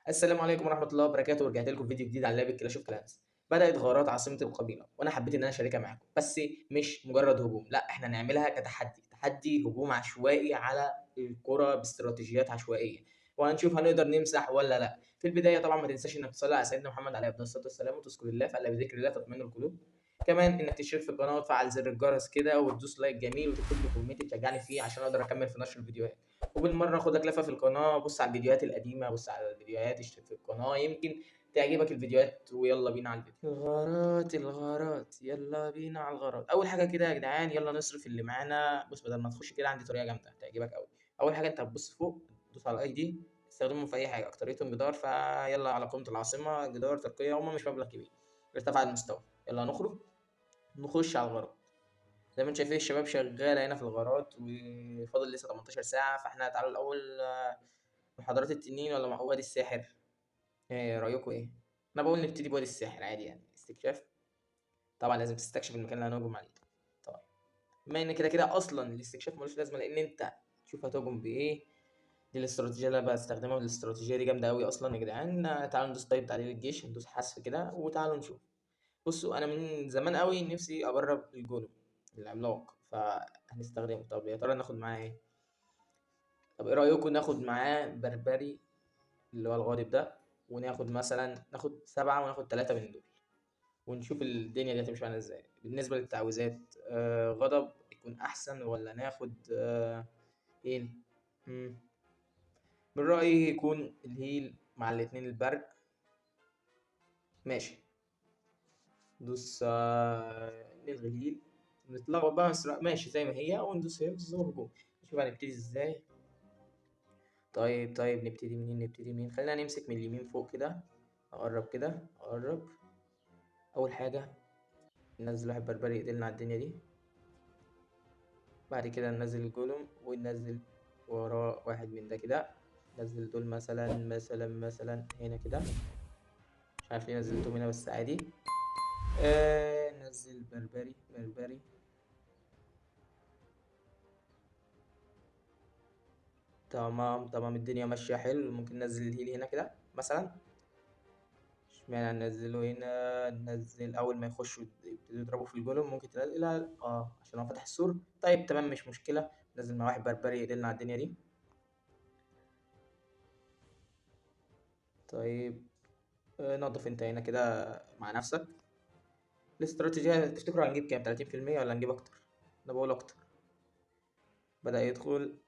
السلام عليكم ورحمة الله وبركاته، ورجعت لكم فيديو جديد عن لعبة كلاش اوف كلانس. بدأت غارات عاصمة القبيلة وأنا حبيت إن أنا أشاركها معاكم، بس مش مجرد هجوم، لا إحنا نعملها تحدي هجوم عشوائي على القرى باستراتيجيات عشوائية، وهنشوف هنقدر نمسح ولا لا. في البداية طبعا ما تنساش إنك تصلي على سيدنا محمد عليه الصلاة والسلام وتذكر الله، فألا بذكر الله تطمئن القلوب. كمان إنك تشترك في القناة وتفعل زر الجرس كده وتدوس لايك جميل وتكتب لي كومنت تشجعني فيه عشان أقدر أكمل في نشر الفيديوهات. وبالمرة خدك لفة في القناة، بص على الفيديوهات القديمة، بص على الفيديوهات، اشترك في القناة يمكن تعجبك الفيديوهات. ويلا بينا على الفيديو. الغارات يلا بينا على الغارات. أول حاجة كده يا جدعان، يلا نصرف اللي معانا. بص، بدل ما تخش كده عندي طريقة جامدة تعجبك أوي. أول حاجة أنت هتبص فوق، تدوس على الأي دي، تستخدمهم في أي حاجة، أكتريتهم جدار، فيلا على قمة العاصمة جدار ترقية، هما مش مبلغ كبير، ارتفع المستوى. يلا نخرج نخش على الغارات. زي ما انتم شايفين الشباب شغالة هنا في الغارات، وفاضل لسه 18 ساعة، فاحنا تعالوا الأول محاضرات التنين ولا وادي الساحر؟ ايه رأيكم ايه؟ أنا بقول نبتدي بوادي الساحر عادي، يعني استكشاف. طبعا لازم تستكشف المكان اللي هنهجم عليه. طبعا بما ان كده كده اصلا الاستكشاف ملوش لازمة، لأن انت تشوف هتهجم بإيه. دي الاستراتيجية اللي أنا بستخدمها، والاستراتيجية دي جامدة أوي أصلا يا جدعان. تعالوا ندوس طيب تعديل الجيش، ندوس حذف كده وتعالوا نشوف. بصوا، أنا من زمان أوي نفسي أجرب الجولو العملاق، فهنستخدمه. طب يا ترى ناخد معاه ايه؟ طب ايه رأيكم ناخد معاه بربري اللي هو الغاضب ده، وناخد مثلا ناخد 7 وناخد 3 من دول، ونشوف الدنيا دي هتمشي معانا ازاي. بالنسبة للتعويذات، غضب يكون أحسن ولا ناخد هيل؟ مم. من رأيي يكون الهيل مع الاتنين البرق. ماشي. ندوس نلغي الهيل، نتلخبط بقى بس ماشي زي ما هي، وندوس هيلز وهجوم. نشوف هنبتدي ازاي. طيب نبتدي منين؟ خلينا نمسك من اليمين فوق كده، اقرب كده اقرب. اول حاجه ننزل واحد بربري يقتلنا على الدنيا دي. بعد كده ننزل الجولوم وننزل وراه واحد من ده كده. نزل دول مثلا هنا كده. مش عارف ليه نزلتهم هنا بس عادي. نزل بربري. تمام الدنيا ماشيه حلو. ممكن ننزل الهيل هنا كده مثلا. اشمعنى ننزله هنا؟ ننزل اول ما يخشوا يبتدوا يضربوا في الجولم، ممكن تنزلها عشان هو فتح السور. طيب تمام مش مشكله. ننزل مع واحد بربري يقتلنا على الدنيا دي. طيب نضف انت هنا كده مع نفسك. الاستراتيجيه تفتكروا هنجيب كام؟ 30% ولا هنجيب اكتر؟ انا بقول اكتر. بدأ يدخل.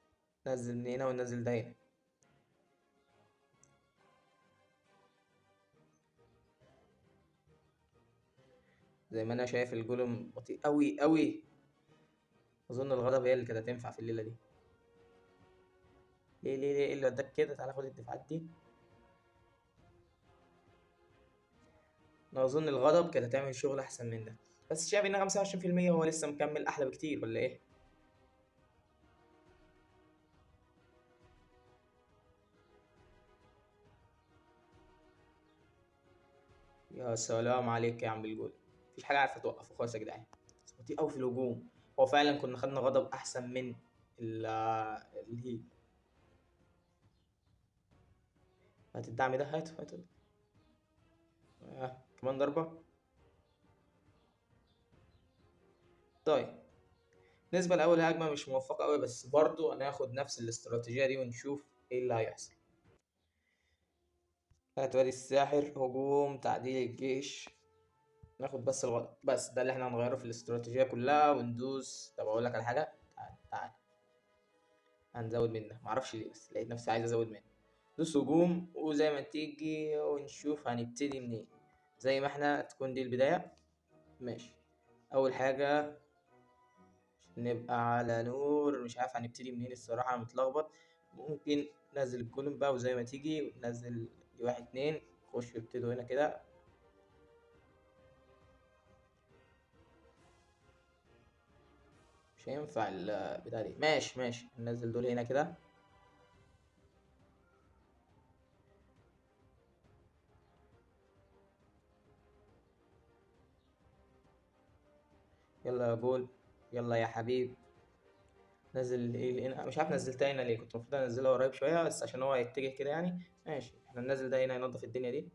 نزل من هنا وننزل ده هنا. زي ما انا شايف الجولم بطيء قوي قوي. اظن الغضب هي اللي كانت هتنفع في الليله دي. ليه ايه اللي وداك كده؟ تعالى خد الدفاعات دي. انا اظن الغضب كانت هتعمل شغل احسن من ده، بس شايف ان 25% هو لسه مكمل احلى بكتير ولا ايه؟ يا سلام عليك يا عم الجول. مفيش حاجه عارفه توقفه خالص يا جدعان. بس بطيء قوي في الهجوم. هو فعلا كنا خدنا غضب احسن من الهيل. هات الدعم ده، هات. كمان ضربه. طيب بالنسبه لاول هجمه مش موفقه قوي، بس برضو هناخد نفس الاستراتيجيه دي ونشوف ايه اللي هيحصل. هات وادي الساحر هجوم تعديل الجيش. ناخد بس الغلط، بس ده اللي احنا هنغيره في الاستراتيجية كلها وندوس. طب اقول لك على حاجة، تعال هنزود منه، معرفش ليه بس لقيت نفسي عايز ازود منه. دوس هجوم وزي ما تيجي ونشوف هنبتدي منين. زي ما احنا تكون دي البداية. ماشي. اول حاجة عشان نبقى على نور، مش عارف هنبتدي منين الصراحة، انا متلخبط. ممكن ننزل الكولوم بقى وزي ما تيجي ننزل واحد اتنين. خش ابتدوا هنا كده. مش هينفع البتاع دي. ماشي ننزل دول هنا كده. يلا يا جول. يلا يا حبيب. نزل ايه هنا، مش عارف نزلتها هنا ليه، كنت المفروض انزلها قريب شويه بس عشان هو يتجه كده يعني. ماشي، احنا ننزل ده هنا ينضف الدنيا دي.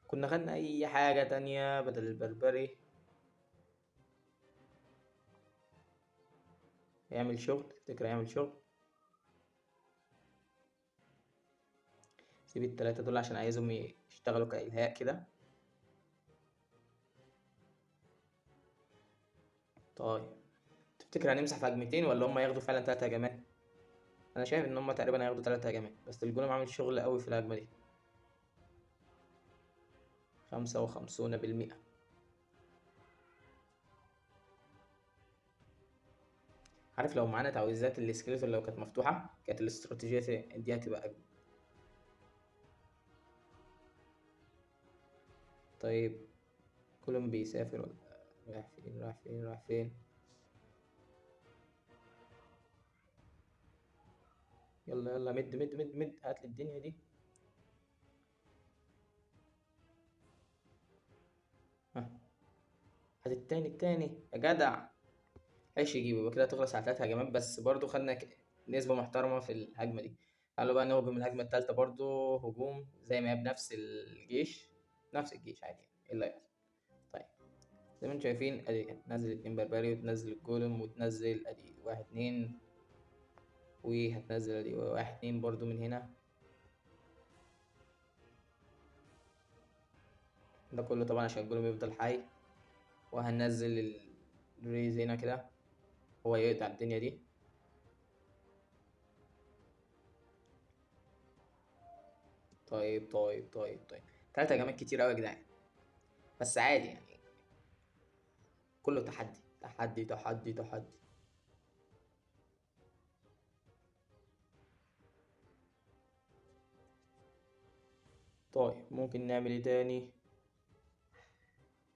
كنا خدنا اي حاجه تانية بدل البربري. يعمل شغل، تفتكر يعمل شغل؟ سيب التلاتة دول عشان عايزهم يشتغلوا كإلهاء كده. طيب، تفتكر هنمسح في هجمتين ولا هم ياخدوا فعلا 3 هجمات؟ انا شايف ان هم تقريبا هياخدوا 3 هجمات، بس الجولم عامل شغل قوي في الهجمه دي. 55%. عارف لو معانا تعويذات السكيلتون لو كانت مفتوحه كانت الاستراتيجيه دي هتبقى اجمل. طيب، كولوم بيسافر ولا رايح فين رايح فين رايح فين؟ يلا يلا، مد مد مد مد، هات لي الدنيا دي. ها، هات التاني يا جدع. ايش يجيبه يبقى كده تخلص على 3 هجمات، بس برضو خدنا نسبة محترمة في الهجمة دي. تعالوا بقى نهجم الهجمة التالتة برضو هجوم زي ما هي بنفس الجيش. نفس الجيش عادي يعني، ايه اللي هيحصل؟ طيب، زي ما انتم شايفين ادي هتنزل 2 بربري وتنزل الجولم وتنزل ادي 1 2. وهتنزل ادي 1 2 برضو من هنا. ده كله طبعا عشان الجولم يفضل حي. وهننزل الريز هنا كده، هو يقطع الدنيا دي. طيب. 3 هجمات كتير قوي يا جدعان، بس عادي يعني. كله تحدي تحدي تحدي تحدي. طيب، ممكن نعمل ايه تاني؟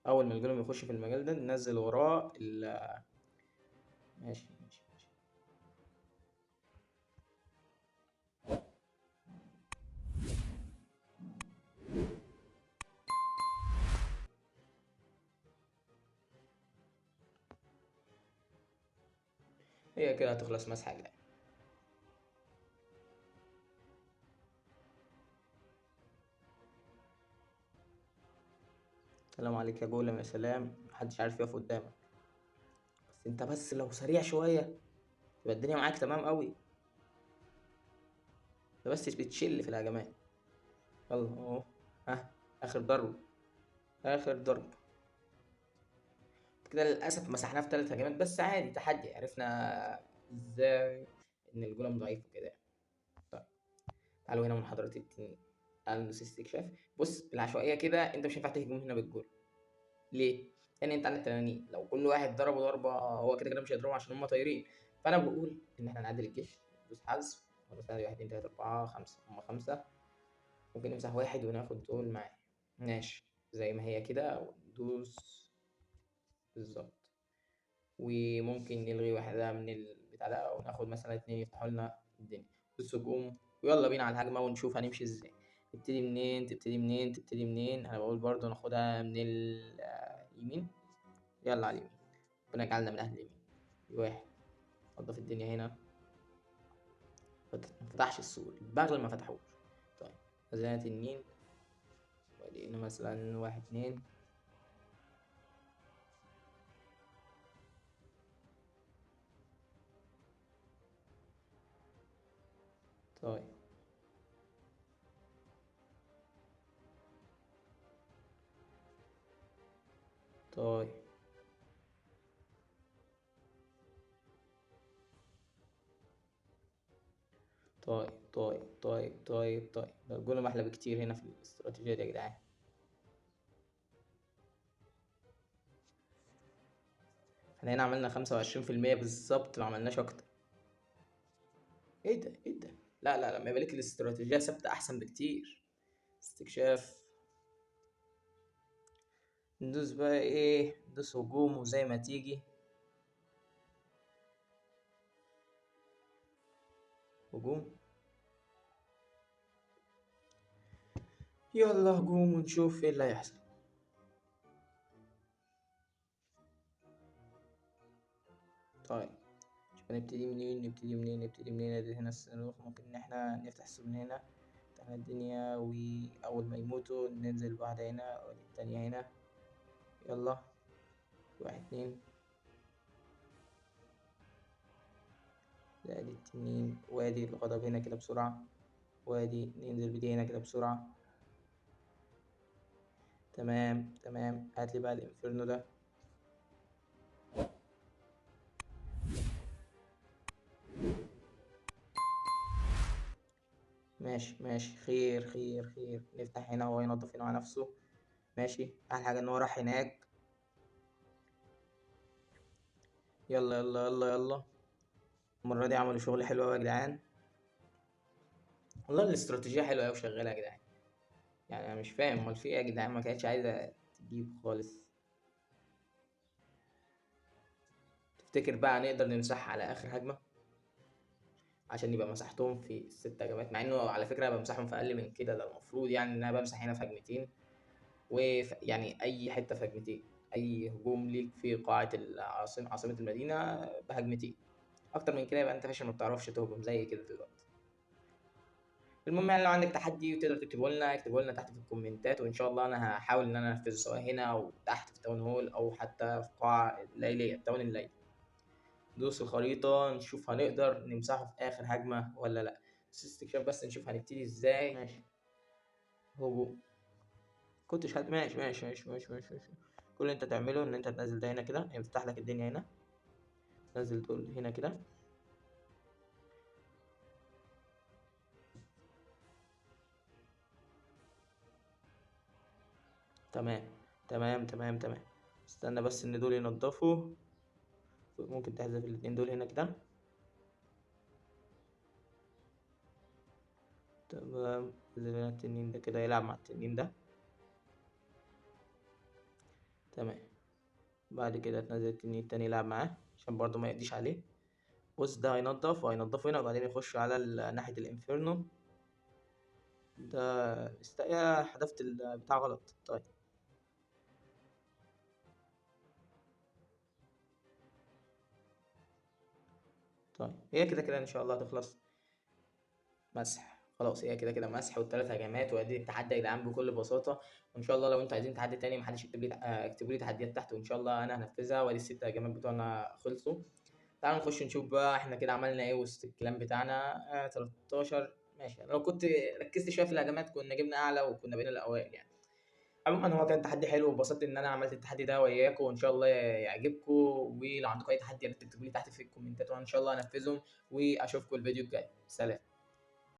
اول ما الجولم يخش في المجال ده ننزل وراه ماشي ماشي ماشي. هي كده هتخلص مسحة يا جدعان. سلام عليك يا جولم، يا سلام، محدش عارف يقف قدامك. بس انت بس لو سريع شوية تبقى الدنيا معاك تمام قوي. انت بس بتشل في الهجمات. يلا اهو. ها، اخر ضرب، اخر ضرب. كده للاسف مسحناه في 3 هجمات، بس عادي تحدي، عرفنا ازاي ان الجولم ضعيف وكده يعني. طيب، تعالوا هنا من حضرة التنين. تعالوا ندوس استكشاف. بص، بالعشوائية كده انت مش هينفع تهجم هنا بالجول. ليه؟ لان انت عندك تنانين، لو كل واحد ضربه ضربة هو كده كده مش هيضربه عشان هم طايرين. فانا بقول ان احنا نعدل الجيش. ندوس حذف. مثلا 1 2 3 4 5، هم 5. ممكن نمسح واحد وناخد دول معاه. ماشي، زي ما هي كده وندوس. بالظبط. وممكن نلغي واحدة من البتاع ده وناخد مثلا 2 يفتحوا لنا الدنيا. بص هجوم، ويلا بينا على الهجمة ونشوف هنمشي ازاي. تبتدي منين. انا بقول برضو ناخدها من اليمين. يلا على اليمين. ربنا يجعلنا من اهل اليمين. واحد. نضف الدنيا هنا. ما فتحش السور، البغل ما فتحوش. طيب، خزانة النيل. ولقينا مثلا 1 2. طيب. طيب. طيب، ده الجولم احلى بكتير هنا في الاستراتيجية دي يا جدعان. احنا هنا عملنا 25% بالظبط، ما عملناش اكتر. ايه ده. لا، ما بالك الاستراتيجية ثابتة احسن بكتير. استكشاف. ندوس بقى ايه، ندوس هجوم وزي ما تيجي. هجوم. يلا هجوم ونشوف ايه اللي هيحصل. طيب شوف هنبتدي منين، ادي هنا الصاروخ، ممكن ان احنا نفتح السور من هنا، فتحنا الدنيا، واول ما يموتوا ننزل واحدة هنا وادي التانية هنا. يلا 1 2، ادي التنين، وادي الغضب هنا كده بسرعة، وادي ننزل بدي هنا كده بسرعة. تمام تمام، هاتلي بقى الانفيرنو ده. ماشي ماشي، خير خير خير، نفتح هنا وهو ينضف هنا مع نفسه. ماشي، احلى حاجة ان هو راح هناك. يلا يلا يلا يلا، المرة دي عملوا شغل حلو أوي يا جدعان. والله الاستراتيجية حلوة أوي وشغالة يا جدعان. يعني أنا مش فاهم أمال في إيه يا جدعان، ما كانتش عايزة تجيب خالص. تفتكر بقى نقدر نمسحها على آخر هجمة عشان يبقى مسحتهم في ال6 هجمات، مع إنه على فكرة أنا بمسحهم في أقل من كده، ده المفروض يعني إن أنا بمسح هنا في هجمتين، ويعني أي حتة في هجمتين، أي هجوم ليك في قاعة عاصمة المدينة بهجمتين. أكتر من كده يبقى أنت فاشل، ما بتعرفش تهجم زي كده دلوقتي. المهم يعني لو عندك تحدي وتقدر تكتبه لنا، اكتبه لنا تحت في الكومنتات، وان شاء الله انا هحاول ان انا انفذه سواء هنا او تحت في تاون هول او حتى في قاعة الليلية، التاون الليلي. دوس الخريطة نشوف هنقدر نمسحه في اخر هجمة ولا لا. بس استكشاف بس نشوف هنبتدي ازاي. ماشي هجوم. كنتش ماشي ماشي ماشي ماشي ماشي ماشي. كل اللي انت تعمله ان انت تنزل ده هنا كده، يفتح لك الدنيا هنا. نزل دول هنا كده. تمام تمام تمام تمام. استنى بس ان دول ينضفوا. ممكن تحذف الاتنين دول هنا كده. تمام، نزل هنا التنين ده كده يلعب مع التنين ده. تمام. بعد كده تنزل التنين التاني يلعب معاه عشان برضه ما يقضيش عليه. بص ده هينضف وهينضفه هنا، وبعدين يخش على ناحية الانفيرنو ده. يا حذفت البتاع غلط. طيب. طيب هي كده كده ان شاء الله هتخلص مسح. خلاص هي كده كده مسح وال3 هجمات، وادي التحدي يا جدعان بكل بساطة. وان شاء الله لو انتوا عايزين تحدي تاني محدش يكتب لي اكتبوا لي تحديات تحت، وان شاء الله انا هنفذها. وادي ال6 هجمات بتوعنا خلصوا. تعالوا نخش نشوف بقى احنا كده عملنا ايه وسط الكلام بتاعنا. 13 ماشي. أنا لو كنت ركزت شويه في الهجمات كنا جبنا اعلى وكنا بين الاوائل يعني. عموما هو كان تحدي حلو، وبسطت ان انا عملت التحدي ده وياكم، وان شاء الله يعجبكم. ولو عندكم اي تحدي يا ريت تكتبوا لي تحت في الكومنتات، وانا ان شاء الله انفذهم. واشوفكم الفيديو الجاي. سلام.